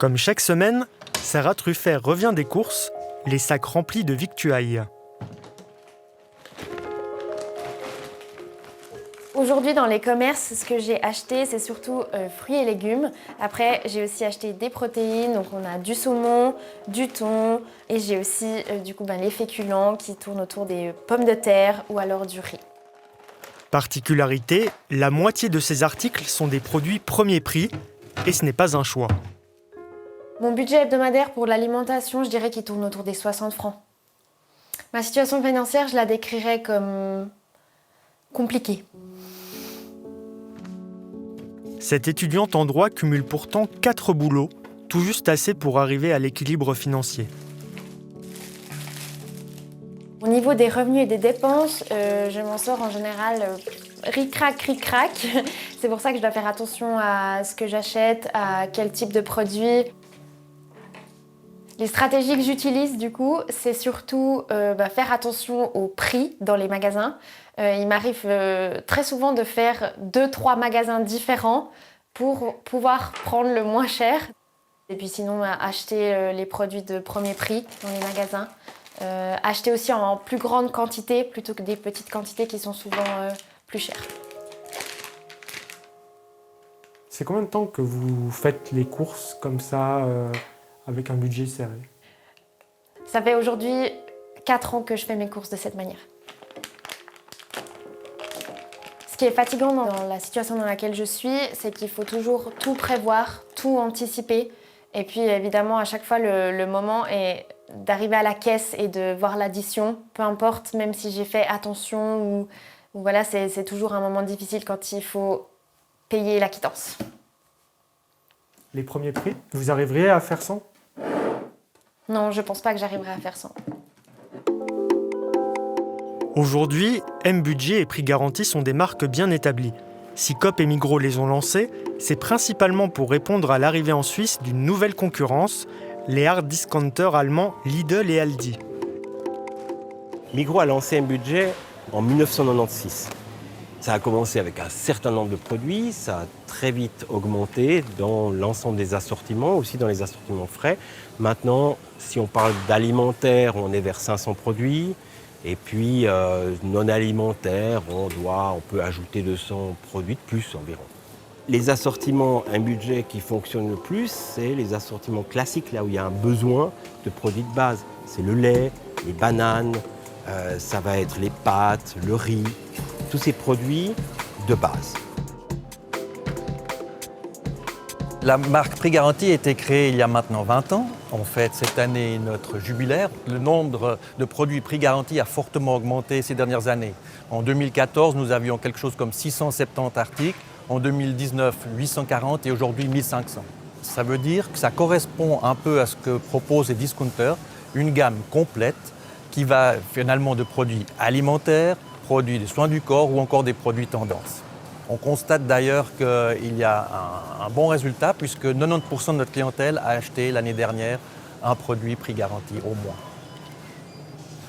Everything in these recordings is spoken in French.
Comme chaque semaine, Sarah Truffert revient des courses, les sacs remplis de victuailles. Aujourd'hui, dans les commerces, ce que j'ai acheté, c'est surtout fruits et légumes. Après, j'ai aussi acheté des protéines, donc on a du saumon, du thon, et j'ai aussi les féculents qui tournent autour des pommes de terre ou alors du riz. Particularité, la moitié de ces articles sont des produits premier prix, et ce n'est pas un choix. Mon budget hebdomadaire pour l'alimentation, je dirais qu'il tourne autour des 60 francs. Ma situation financière, je la décrirais comme compliquée. Cette étudiante en droit cumule pourtant 4 boulots, tout juste assez pour arriver à l'équilibre financier. Au niveau des revenus et des dépenses, je m'en sors en général ric-rac, ric-rac. C'est pour ça que je dois faire attention à ce que j'achète, à quel type de produit. Les stratégies que j'utilise, du coup, c'est surtout faire attention au prix dans les magasins. Il m'arrive très souvent de faire 2-3 magasins différents pour pouvoir prendre le moins cher. Et puis sinon, acheter les produits de premier prix dans les magasins. Acheter aussi en plus grande quantité plutôt que des petites quantités qui sont souvent plus chères. C'est combien de temps que vous faites les courses comme ça, avec un budget serré? Ça fait aujourd'hui 4 ans que je fais mes courses de cette manière. Ce qui est fatigant dans la situation dans laquelle je suis, c'est qu'il faut toujours tout prévoir, tout anticiper. Et puis évidemment, à chaque fois, le moment est d'arriver à la caisse et de voir l'addition. Peu importe, même si j'ai fait attention, ou voilà, c'est toujours un moment difficile quand il faut payer la quittance. Les premiers prix, vous arriveriez à faire 100? Non, je pense pas que j'arriverai à faire 100. Aujourd'hui, M-Budget et Prix Garanti sont des marques bien établies. Si Coop et Migros les ont lancées, c'est principalement pour répondre à l'arrivée en Suisse d'une nouvelle concurrence, les hard discounters allemands Lidl et Aldi. Migros a lancé M-Budget en 1996. Ça a commencé avec un certain nombre de produits, ça a très vite augmenté dans l'ensemble des assortiments, aussi dans les assortiments frais. Maintenant, si on parle d'alimentaire, on est vers 500 produits. Et puis non alimentaire, on peut ajouter 200 produits de plus environ. Les assortiments M-Budget qui fonctionnent le plus, c'est les assortiments classiques, là où il y a un besoin de produits de base. C'est le lait, les bananes, ça va être les pâtes, le riz, tous ces produits de base. La marque Prix Garanti a été créée il y a maintenant 20 ans. On fête cette année notre jubilaire. Le nombre de produits Prix Garanti a fortement augmenté ces dernières années. En 2014, nous avions quelque chose comme 670 articles. En 2019, 840 et aujourd'hui 1500. Ça veut dire que ça correspond un peu à ce que proposent les discounters, une gamme complète qui va finalement de produits alimentaires, produits de soins du corps ou encore des produits tendance. On constate d'ailleurs qu'il y a un bon résultat puisque 90% de notre clientèle a acheté l'année dernière un produit Prix Garanti au moins.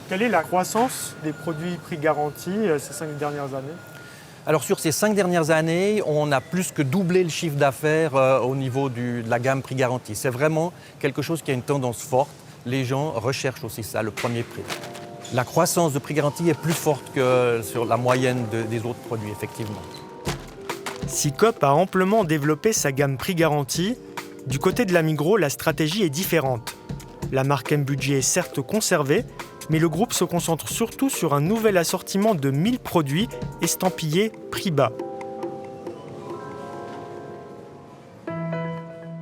Quelle est la croissance des produits Prix Garanti ces 5 dernières années? Alors sur ces 5 dernières années, on a plus que doublé le chiffre d'affaires au niveau de la gamme Prix Garanti. C'est vraiment quelque chose qui a une tendance forte. Les gens recherchent aussi ça, le premier prix. La croissance de Prix Garanti est plus forte que sur la moyenne des autres produits, effectivement. Si Coop a amplement développé sa gamme Prix Garanti, du côté de la Migros, la stratégie est différente. La marque M-Budget est certes conservée, mais le groupe se concentre surtout sur un nouvel assortiment de 1000 produits estampillés prix bas.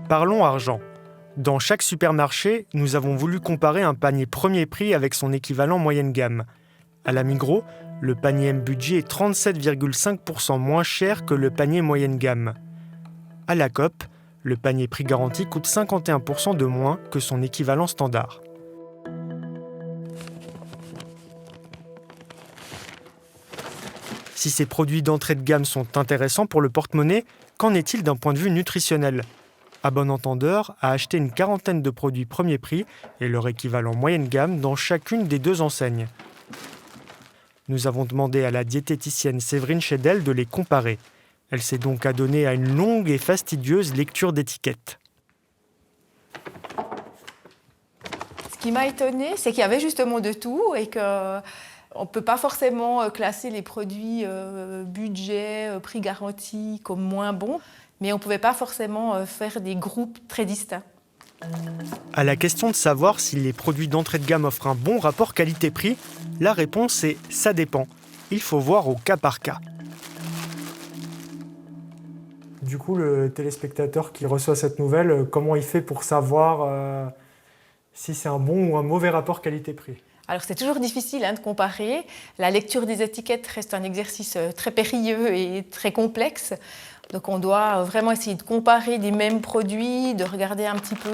Parlons argent. Dans chaque supermarché, nous avons voulu comparer un panier premier prix avec son équivalent moyenne gamme. À la Migros, le panier M-Budget est 37,5% moins cher que le panier moyenne gamme. À la Coop, le panier Prix Garanti coûte 51% de moins que son équivalent standard. Si ces produits d'entrée de gamme sont intéressants pour le porte-monnaie, qu'en est-il d'un point de vue nutritionnel ? À bon entendeur, à acheter une quarantaine de produits premier prix et leur équivalent moyenne gamme dans chacune des 2 enseignes. Nous avons demandé à la diététicienne Séverine Chédel de les comparer. Elle s'est donc adonnée à une longue et fastidieuse lecture d'étiquettes. qui m'a étonnée, c'est qu'il y avait justement de tout et qu'on ne peut pas forcément classer les produits budget, prix garanti comme moins bons, mais on ne pouvait pas forcément faire des groupes très distincts. À la question de savoir si les produits d'entrée de gamme offrent un bon rapport qualité-prix, la réponse est « ça dépend ». Il faut voir au cas par cas. Du coup, le téléspectateur qui reçoit cette nouvelle, comment il fait pour savoir si c'est un bon ou un mauvais rapport qualité-prix? Alors c'est toujours difficile de comparer. La lecture des étiquettes reste un exercice très périlleux et très complexe. Donc on doit vraiment essayer de comparer les mêmes produits, de regarder un petit peu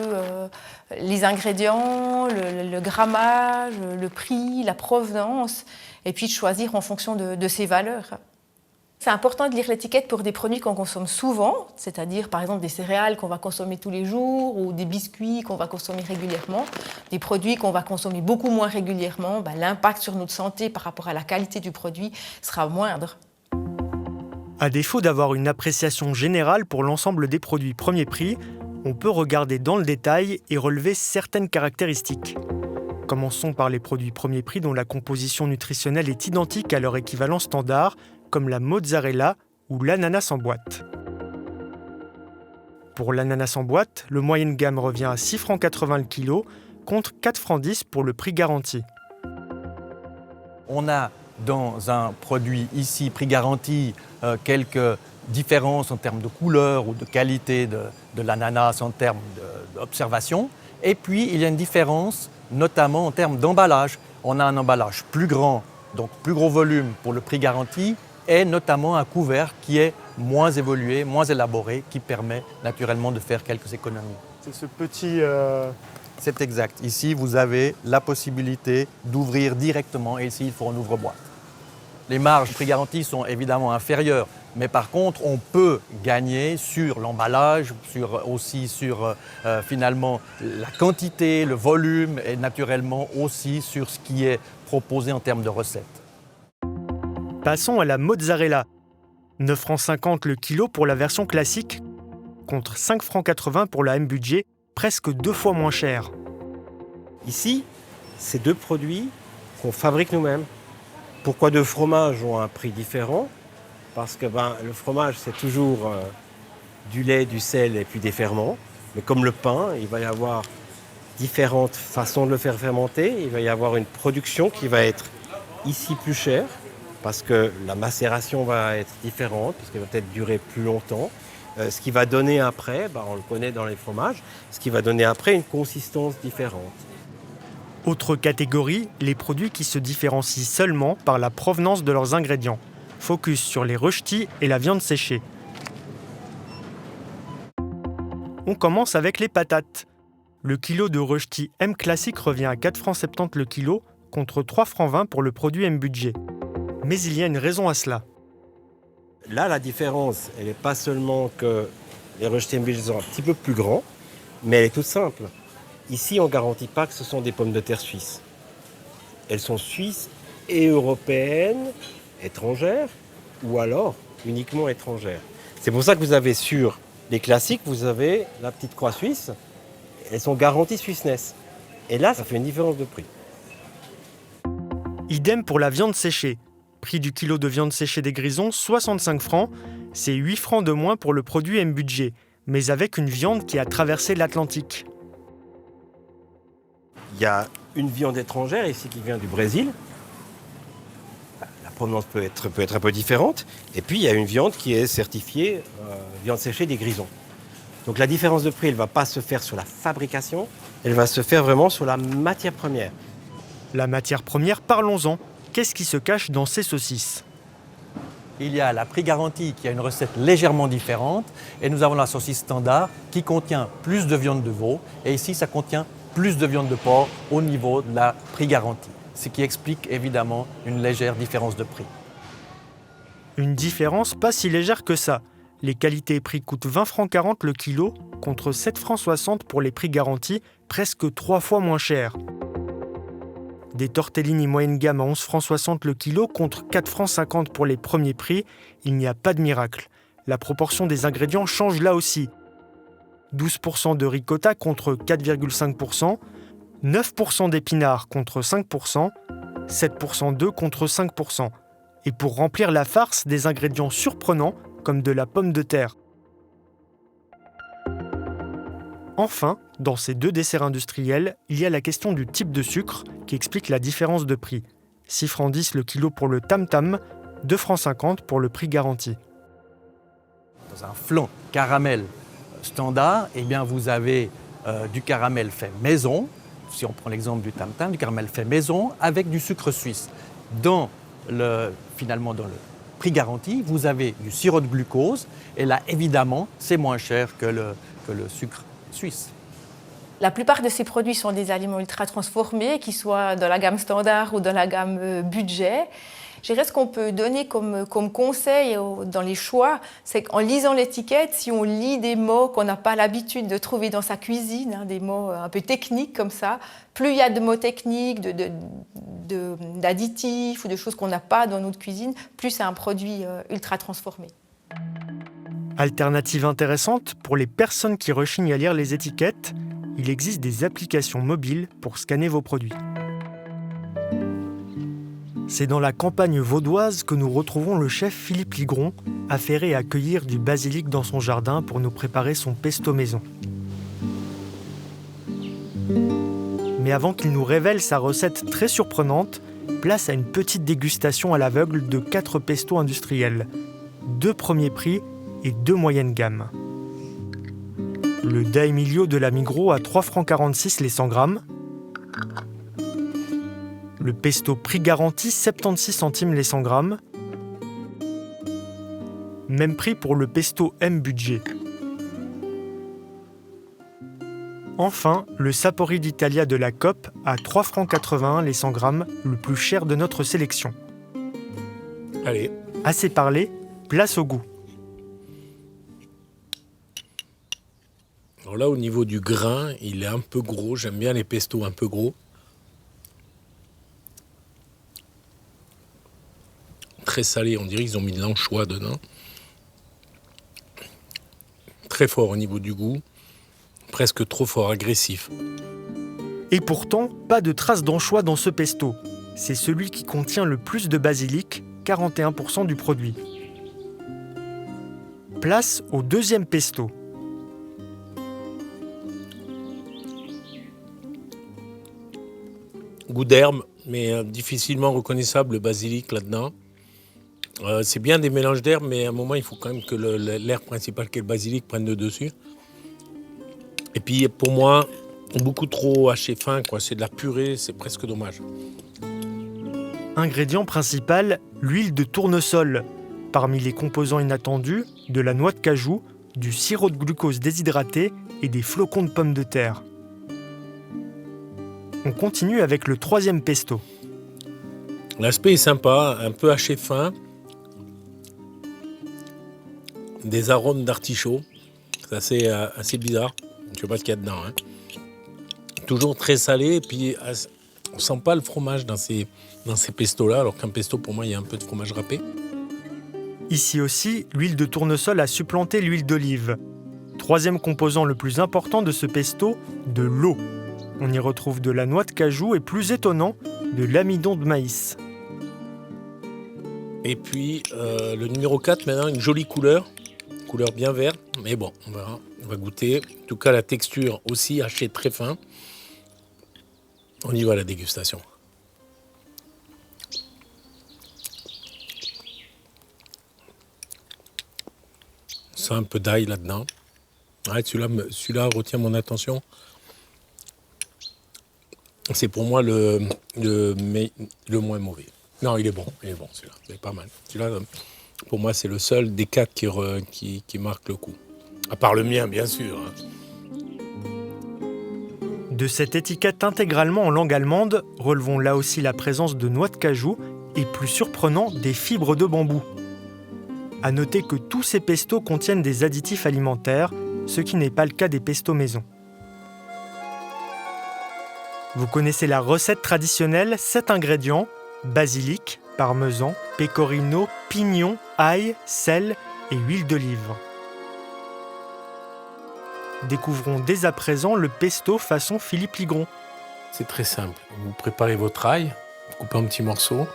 les ingrédients, le grammage, le prix, la provenance, et puis de choisir en fonction de ces valeurs. C'est important de lire l'étiquette pour des produits qu'on consomme souvent, c'est-à-dire par exemple des céréales qu'on va consommer tous les jours ou des biscuits qu'on va consommer régulièrement. Des produits qu'on va consommer beaucoup moins régulièrement, l'impact sur notre santé par rapport à la qualité du produit sera moindre. À défaut d'avoir une appréciation générale pour l'ensemble des produits premier prix, on peut regarder dans le détail et relever certaines caractéristiques. Commençons par les produits premier prix dont la composition nutritionnelle est identique à leur équivalent standard, comme la mozzarella ou l'ananas en boîte. Pour l'ananas en boîte, le moyenne gamme revient à 6,80 francs le kilo, contre 4,10 francs pour le prix garanti. On a dans un produit ici, prix garanti, quelques différences en termes de couleur ou de qualité de l'ananas en termes d'observation. Et puis, il y a une différence, notamment en termes d'emballage. On a un emballage plus grand, donc plus gros volume pour le prix garanti, et notamment un couvert qui est moins évolué, moins élaboré, qui permet naturellement de faire quelques économies. C'est ce petit... C'est exact. Ici, vous avez la possibilité d'ouvrir directement, et ici, il faut un ouvre-boîte. Les marges prix garanti sont évidemment inférieures, mais par contre, on peut gagner sur l'emballage, aussi sur finalement la quantité, le volume, et naturellement aussi sur ce qui est proposé en termes de recettes. Passons à la mozzarella. 9,50 francs le kilo pour la version classique, contre 5,80 francs pour la M-Budget, presque 2 fois moins cher. Ici, c'est 2 produits qu'on fabrique nous-mêmes. Pourquoi 2 fromages ont un prix différent? Parce que le fromage, c'est toujours du lait, du sel et puis des ferments. Mais comme le pain, il va y avoir différentes façons de le faire fermenter. Il va y avoir une production qui va être ici plus chère, parce que la macération va être différente, parce qu'elle va peut-être durer plus longtemps. Ce qui va donner après, on le connaît dans les fromages, ce qui va donner après une consistance différente. Autre catégorie, les produits qui se différencient seulement par la provenance de leurs ingrédients. Focus sur les rösti et la viande séchée. On commence avec les patates. Le kilo de rösti M classique revient à 4,70 francs le kilo, contre 3,20 francs pour le produit M budget. Mais il y a une raison à cela. Là, la différence, elle n'est pas seulement que les rösti M budget sont un petit peu plus grands, mais elle est toute simple. Ici, on ne garantit pas que ce sont des pommes de terre suisses. Elles sont suisses et européennes, étrangères, ou alors uniquement étrangères. C'est pour ça que vous avez sur les classiques, vous avez la petite croix suisse. Elles sont garanties Swissness. Et là, ça fait une différence de prix. Idem pour la viande séchée. Prix du kilo de viande séchée des Grisons, 65 francs. C'est 8 francs de moins pour le produit M budget, mais avec une viande qui a traversé l'Atlantique. Il y a une viande étrangère ici qui vient du Brésil. La provenance peut être un peu différente. Et puis, il y a une viande qui est certifiée viande séchée des Grisons. Donc la différence de prix, elle ne va pas se faire sur la fabrication, elle va se faire vraiment sur la matière première. La matière première, parlons-en. Qu'est-ce qui se cache dans ces saucisses ? Il y a la prix garantie qui a une recette légèrement différente, et nous avons la saucisse standard qui contient plus de viande de veau, et ici ça contient plus de viande de porc au niveau de la prix garantie, ce qui explique évidemment une légère différence de prix. Une différence pas si légère que ça. Les qualités et prix coûtent 20,40 francs le kilo, contre 7,60 francs pour les prix garantis, presque 3 fois moins cher. Des tortellini moyenne gamme à 11,60 francs le kilo, contre 4,50 francs pour les premiers prix, il n'y a pas de miracle. La proportion des ingrédients change là aussi. 12% de ricotta contre 4,5%, 9% d'épinards contre 5%, 7% d'œufs contre 5%. Et pour remplir la farce, des ingrédients surprenants comme de la pomme de terre. Enfin, dans ces 2 desserts industriels, il y a la question du type de sucre qui explique la différence de prix. 6 francs 10 le kilo pour le tam-tam, 2 francs 50 pour le prix garanti. Dans un flan caramel standard, eh bien vous avez du caramel fait maison, si on prend l'exemple du tam-tam, du caramel fait maison avec du sucre suisse. Finalement, dans le prix garanti, vous avez du sirop de glucose et là, évidemment, c'est moins cher que le sucre suisse. La plupart de ces produits sont des aliments ultra transformés, qu'ils soient dans la gamme standard ou dans la gamme budget. Je dirais ce qu'on peut donner comme conseil dans les choix, c'est qu'en lisant l'étiquette, si on lit des mots qu'on n'a pas l'habitude de trouver dans sa cuisine, des mots un peu techniques comme ça, plus il y a de mots techniques, d'additifs ou de choses qu'on n'a pas dans notre cuisine, plus c'est un produit ultra transformé. Alternative intéressante, pour les personnes qui rechignent à lire les étiquettes, il existe des applications mobiles pour scanner vos produits. C'est dans la campagne vaudoise que nous retrouvons le chef Philippe Ligron, affairé à cueillir du basilic dans son jardin pour nous préparer son pesto maison. Mais avant qu'il nous révèle sa recette très surprenante, place à une petite dégustation à l'aveugle de 4 pestos industriels, 2 premiers prix et 2 moyennes gammes. Le Daemilio de la Migros à 3 francs 46 les 100 grammes. Le pesto prix garanti 76 centimes les 100 grammes. Même prix pour le pesto M budget. Enfin, le Sapori d'Italia de la Coop à 3 francs 81 les 100 grammes, le plus cher de notre sélection. Allez. Assez parlé, place au goût. Alors là, au niveau du grain, il est un peu gros. J'aime bien les pestos un peu gros. Très salé, on dirait qu'ils ont mis de l'anchois dedans. Très fort au niveau du goût. Presque trop fort, agressif. Et pourtant, pas de trace d'anchois dans ce pesto. C'est celui qui contient le plus de basilic, 41% du produit. Place au deuxième pesto. Goût d'herbe, mais difficilement reconnaissable le basilic là-dedans. C'est bien des mélanges d'herbes, mais à un moment, il faut quand même que l'herbe principale, qui est le basilic, prenne le dessus. Et puis, pour moi, beaucoup trop haché fin, quoi. C'est de la purée, c'est presque dommage. Ingrédient principal, l'huile de tournesol. Parmi les composants inattendus, de la noix de cajou, du sirop de glucose déshydraté et des flocons de pommes de terre. On continue avec le troisième pesto. L'aspect est sympa, un peu haché fin. Des arômes d'artichaut. C'est assez bizarre. Je ne sais pas ce qu'il y a dedans. Hein. Toujours très salé. Et puis, on ne sent pas le fromage dans ces pestos-là. Alors qu'un pesto, pour moi, il y a un peu de fromage râpé. Ici aussi, l'huile de tournesol a supplanté l'huile d'olive. Troisième composant le plus important de ce pesto, de l'eau. On y retrouve de la noix de cajou et, plus étonnant, de l'amidon de maïs. Et puis, le numéro 4, maintenant, une jolie couleur bien verte. Mais bon, on verra, on va goûter. En tout cas, la texture aussi hachée très fin. On y va à la dégustation. C'est un peu d'ail là-dedans. Ouais, celui-là retient mon attention. C'est pour moi le moins mauvais. Non, il est bon celui-là, il est pas mal. Celui-là, pour moi, c'est le seul des 4 qui marque le coup. À part le mien, bien sûr. De cette étiquette intégralement en langue allemande, relevons là aussi la présence de noix de cajou et, plus surprenant, des fibres de bambou. À noter que tous ces pestos contiennent des additifs alimentaires, ce qui n'est pas le cas des pestos maison. Vous connaissez la recette traditionnelle, 7 ingrédients, basilic, parmesan, pecorino, pignon, ail, sel et huile d'olive. Découvrons dès à présent le pesto façon Philippe Ligron. C'est très simple. Vous préparez votre ail, vous coupez en petits morceaux,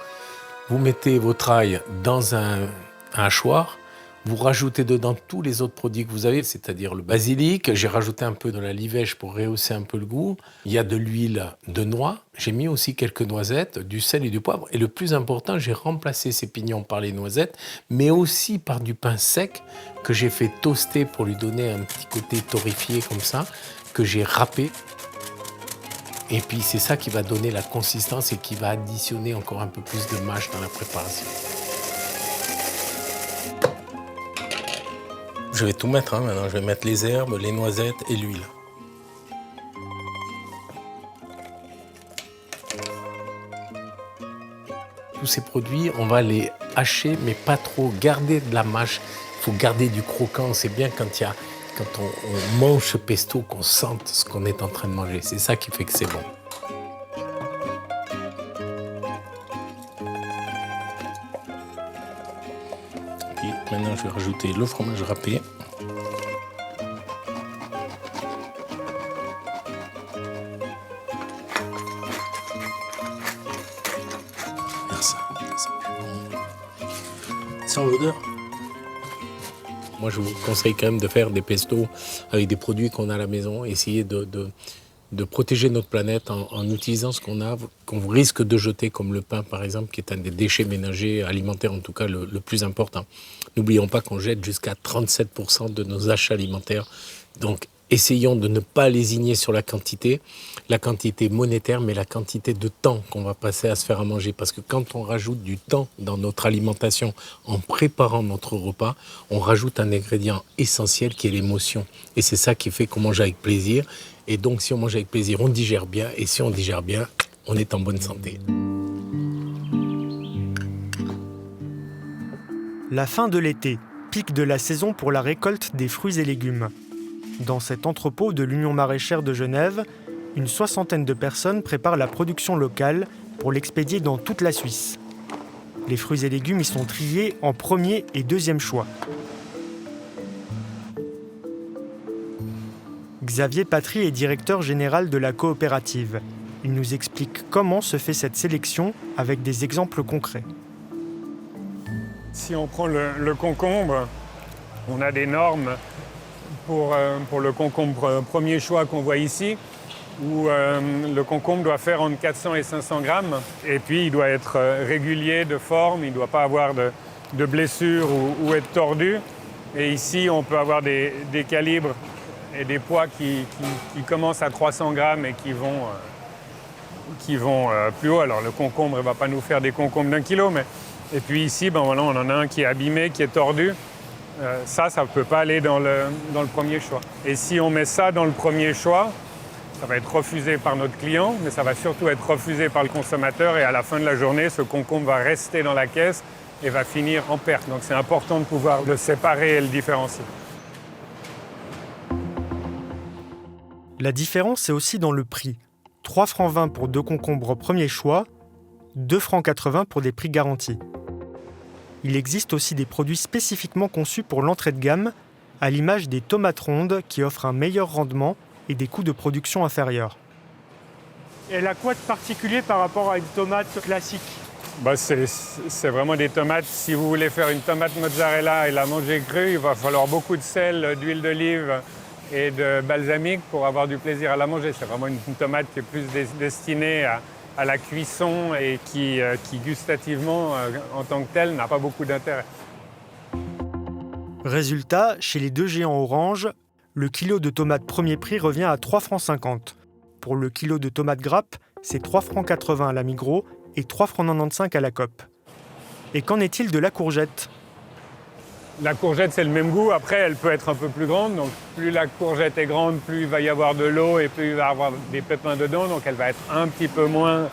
vous mettez votre ail dans un hachoir, vous rajoutez dedans tous les autres produits que vous avez, c'est-à-dire le basilic. J'ai rajouté un peu de la livèche pour rehausser un peu le goût. Il y a de l'huile de noix. J'ai mis aussi quelques noisettes, du sel et du poivre. Et le plus important, j'ai remplacé ces pignons par les noisettes, mais aussi par du pain sec que j'ai fait toaster pour lui donner un petit côté torréfié comme ça, que j'ai râpé. Et puis c'est ça qui va donner la consistance et qui va additionner encore un peu plus de mâche dans la préparation. Je vais tout mettre maintenant. Je vais mettre les herbes, les noisettes et l'huile. Tous ces produits, on va les hacher, mais pas trop. Garder de la mâche. Il faut garder du croquant. C'est bien quand on mange ce pesto, qu'on sente ce qu'on est en train de manger. C'est ça qui fait que c'est bon. Puis maintenant, je vais rajouter le fromage râpé. Ça sent l'odeur. Moi, je vous conseille quand même de faire des pestos avec des produits qu'on a à la maison. Essayer de protéger notre planète en utilisant ce qu'on a, qu'on risque de jeter, comme le pain, par exemple, qui est un des déchets ménagers, alimentaires en tout cas, le plus important. N'oublions pas qu'on jette jusqu'à 37% de nos achats alimentaires. Donc, essayons de ne pas lésigner sur la quantité monétaire, mais la quantité de temps qu'on va passer à se faire à manger. Parce que quand on rajoute du temps dans notre alimentation en préparant notre repas, on rajoute un ingrédient essentiel qui est l'émotion. Et c'est ça qui fait qu'on mange avec plaisir. Et donc, si on mange avec plaisir, on digère bien. Et si on digère bien, on est en bonne santé. La fin de l'été, pic de la saison pour la récolte des fruits et légumes. Dans cet entrepôt de l'Union maraîchère de Genève, une soixantaine de personnes préparent la production locale pour l'expédier dans toute la Suisse. Les fruits et légumes y sont triés en premier et deuxième choix. Xavier Patry est directeur général de la coopérative. Il nous explique comment se fait cette sélection avec des exemples concrets. Si on prend le concombre, on a des normes pour le concombre premier choix qu'on voit ici, où le concombre doit faire entre 400 et 500 grammes. Et puis, il doit être régulier de forme, il ne doit pas avoir de blessures ou être tordu. Et ici, on peut avoir des calibres et des poids qui commencent à 300 grammes et qui vont plus haut. Alors, le concombre ne va pas nous faire des concombres d'1 kilo, mais... Et puis ici, voilà, on en a un qui est abîmé, qui est tordu. Ça ne peut pas aller dans le premier choix. Et si on met ça dans le premier choix, ça va être refusé par notre client, mais ça va surtout être refusé par le consommateur. Et à la fin de la journée, ce concombre va rester dans la caisse et va finir en perte. Donc c'est important de pouvoir le séparer et le différencier. La différence est aussi dans le prix. 3,20 francs pour 2 concombres premier choix, 2,80 francs pour des prix garantis. Il existe aussi des produits spécifiquement conçus pour l'entrée de gamme, à l'image des tomates rondes qui offrent un meilleur rendement et des coûts de production inférieurs. Elle a quoi de particulier par rapport à une tomate classique ? C'est vraiment des tomates. Si vous voulez faire une tomate mozzarella et la manger crue, il va falloir beaucoup de sel, d'huile d'olive et de balsamique pour avoir du plaisir à la manger. C'est vraiment une tomate qui est plus destinée à la cuisson et qui gustativement, en tant que telle, n'a pas beaucoup d'intérêt. Résultat, chez les deux géants orange, le kilo de tomates premier prix revient à 3,50 francs. Pour le kilo de tomates grappes, c'est 3,80 francs à la Migros et 3,95 francs à la Coop. Et qu'en est-il de la courgette ? La courgette, c'est le même goût. Après, elle peut être un peu plus grande. Donc, plus la courgette est grande, plus il va y avoir de l'eau et plus il va y avoir des pépins dedans. Donc, elle va être un petit peu moins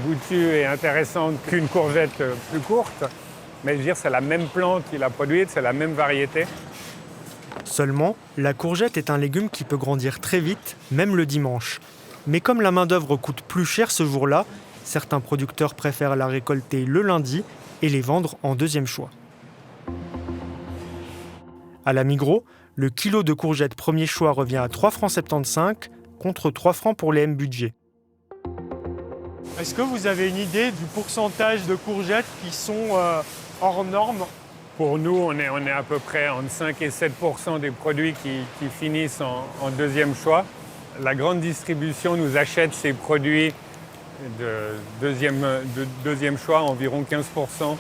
goûtue et intéressante qu'une courgette plus courte. Mais je veux dire, c'est la même plante qui l'a produite, c'est la même variété. Seulement, la courgette est un légume qui peut grandir très vite, même le dimanche. Mais comme la main-d'œuvre coûte plus cher ce jour-là, certains producteurs préfèrent la récolter le lundi et les vendre en deuxième choix. À la Migros, le kilo de courgettes premier choix revient à 3,75 francs contre 3 francs pour les M-Budget. Est-ce que vous avez une idée du pourcentage de courgettes qui sont hors normes? Pour nous, on est à peu près entre 5 et 7% des produits qui finissent en deuxième choix. La grande distribution nous achète ces produits de deuxième choix, environ 15%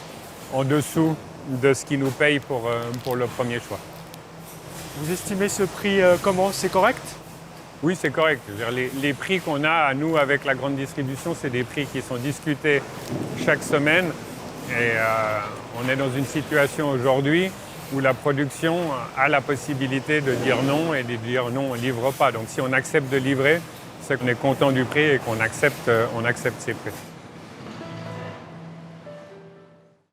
en dessous de ce qu'ils nous payent pour le premier choix. Vous estimez ce prix comment? C'est correct? Oui, c'est correct. Je veux dire, les prix qu'on a à nous avec la grande distribution, c'est des prix qui sont discutés chaque semaine. Et on est dans une situation aujourd'hui où la production a la possibilité de dire non et de dire non, on ne livre pas. Donc si on accepte de livrer, c'est qu'on est content du prix et qu'on accepte ces prix.